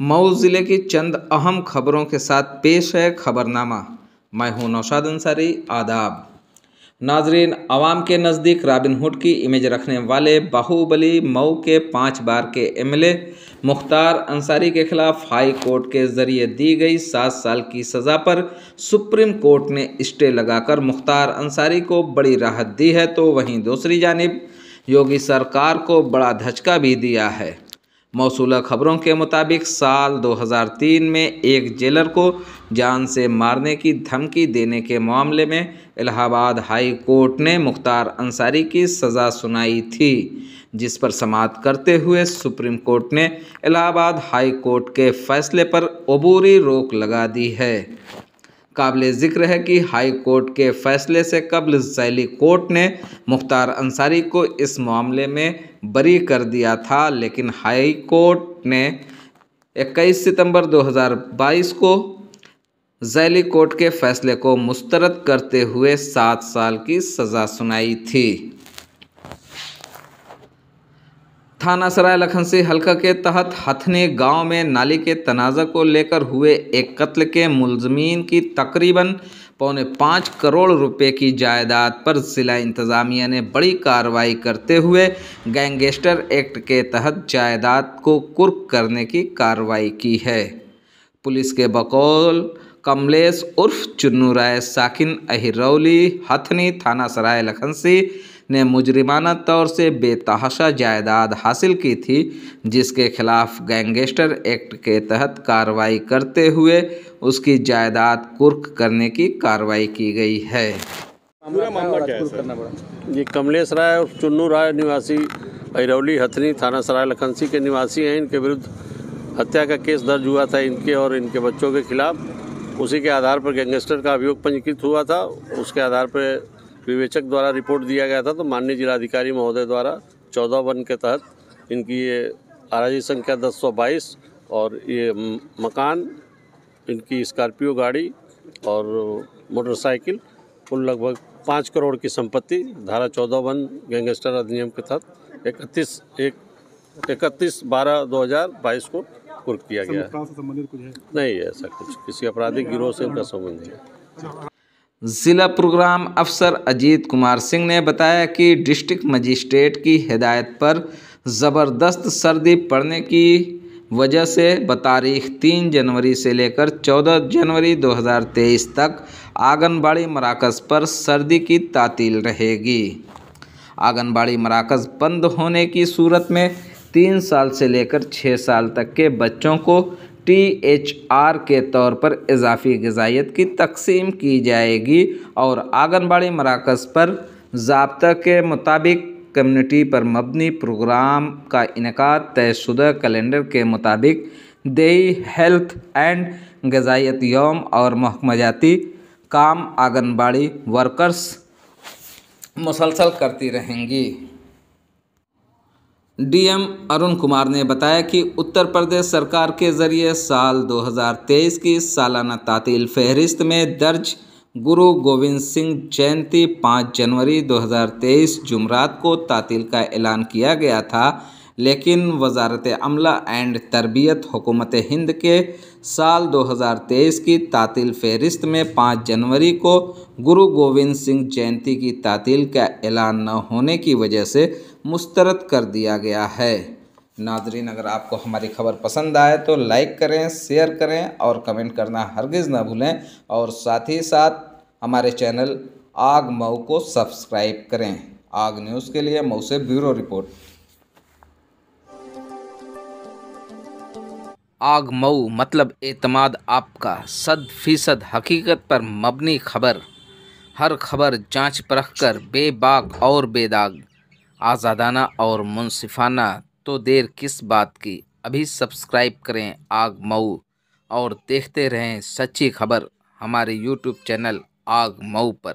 मऊ ज़िले की चंद अहम खबरों के साथ पेश है खबरनामा। मैं हूं नौशाद अंसारी। आदाब नाजरीन, आवाम के नज़दीक रॉबिन हुड की इमेज रखने वाले बाहुबली मऊ के 5 बार के एमएलए मुख्तार अंसारी के खिलाफ हाई कोर्ट के जरिए दी गई 7 साल की सज़ा पर सुप्रीम कोर्ट ने स्टे लगाकर मुख्तार अंसारी को बड़ी राहत दी है, तो वहीं दूसरी जानिब योगी सरकार को बड़ा धचका भी दिया है। मौसूला खबरों के मुताबिक साल 2003 में एक जेलर को जान से मारने की धमकी देने के मामले में इलाहाबाद हाई कोर्ट ने मुख्तार अंसारी की सज़ा सुनाई थी, जिस पर समाअत करते हुए सुप्रीम कोर्ट ने इलाहाबाद हाई कोर्ट के फैसले पर अबूरी रोक लगा दी है। काबिल ज़िक्र है कि हाई कोर्ट के फैसले से कबल ज़ैली कोर्ट ने मुख्तार अंसारी को इस मामले में बरी कर दिया था, लेकिन हाई कोर्ट ने 21 सितंबर 2022 को ज़ैली कोर्ट के फैसले को मुस्तरद करते हुए 7 साल की सज़ा सुनाई थी। थाना सराय लखनसी हल्का के तहत हथनी गांव में नाली के तनाज़ा को लेकर हुए एक कत्ल के मुलज़मीन की तकरीबन 4.25 करोड़ रुपए की जायदाद पर जिला इंतज़ामिया ने बड़ी कार्रवाई करते हुए गैंगस्टर एक्ट के तहत जायदाद को कुर्क करने की कार्रवाई की है। पुलिस के बकौल कमलेश उर्फ चुन्नू राय साकिन अहिरौली हथनी थाना सराय लखनसी ने मुजरिमाना तौर से बेतहाशा जायदाद हासिल की थी, जिसके खिलाफ गैंगस्टर एक्ट के तहत कार्रवाई करते हुए उसकी जायदाद कुर्क करने की कार्रवाई की गई है। पूरा मामला क्या है सर? ये कमलेश राय और चुन्नू राय निवासी अहिरौली हथनी थाना सराय लखनसी के निवासी हैं। इनके विरुद्ध हत्या का केस दर्ज हुआ था इनके और इनके बच्चों के खिलाफ। उसी के आधार पर गैंगस्टर का अभियोग पंजीकृत हुआ था। उसके आधार पर विवेचक द्वारा रिपोर्ट दिया गया था, तो माननीय जिलाधिकारी महोदय द्वारा 14(1) के तहत इनकी ये आरजी संख्या 1022 और ये मकान, इनकी स्कॉर्पियो गाड़ी और मोटरसाइकिल कुल लगभग 5 करोड़ की संपत्ति धारा 14(1) गैंगस्टर अधिनियम के तहत 31/12/2022 को कुर्क किया गया है। संबंधित कुछ है? नहीं है ऐसा कुछ, किसी आपराधिक गिरोह से इनका संबंध है। जिला प्रोग्राम अफसर अजीत कुमार सिंह ने बताया कि डिस्ट्रिक्ट मजिस्ट्रेट की हिदायत पर ज़बरदस्त सर्दी पड़ने की वजह से बतारीख 3 जनवरी से लेकर 14 जनवरी 2023 तक आंगनबाड़ी मराकज़ पर सर्दी की तातील रहेगी। आंगनबाड़ी मराकज़ बंद होने की सूरत में 3 साल से लेकर 6 साल तक के बच्चों को THR के तौर पर इजाफ़ी ग़िज़ाइयत की तकसीम की जाएगी और आंगनबाड़ी मराकज़ पर ज़ाब्ता के मुताबिक कम्युनिटी पर मबनी प्रोग्राम का इनेकाद तयशुदा कैलेंडर के मुताबिक देही हेल्थ एंड ग़िज़ाइयत यौम और महकमाजाती काम आंगनबाड़ी वर्कर्स मुसलसल करती रहेंगी। डीएम अरुण कुमार ने बताया कि उत्तर प्रदेश सरकार के ज़रिए साल 2023 की सालाना तातील फहरिस्त में दर्ज गुरु गोविंद सिंह जयंती 5 जनवरी 2023 जुमरात को तातील का ऐलान किया गया था, लेकिन वजारत अमला एंड तरबियत हुकूमत हिंद के साल 2023 की तातील फहरिस्त में 5 जनवरी को गुरु गोविंद सिंह जयंती की तातील का ऐलान न होने की वजह से मुस्तरद कर दिया गया है। नाजरीन, अगर आपको हमारी खबर पसंद आए तो लाइक करें, शेयर करें और कमेंट करना हरगिज़ ना भूलें, और साथ ही साथ हमारे चैनल आग मऊ को सब्सक्राइब करें। आग न्यूज़ के लिए मऊ से ब्यूरो रिपोर्ट। आग मऊ मतलब एतमाद आपका 100% हकीकत पर मबनी खबर। हर खबर जांच परख कर बेबाक और बेदाग, आज़ादाना और मुनसिफाना। तो देर किस बात की, अभी सब्सक्राइब करें आग मऊ और देखते रहें सच्ची खबर हमारे YouTube चैनल आग मऊ पर।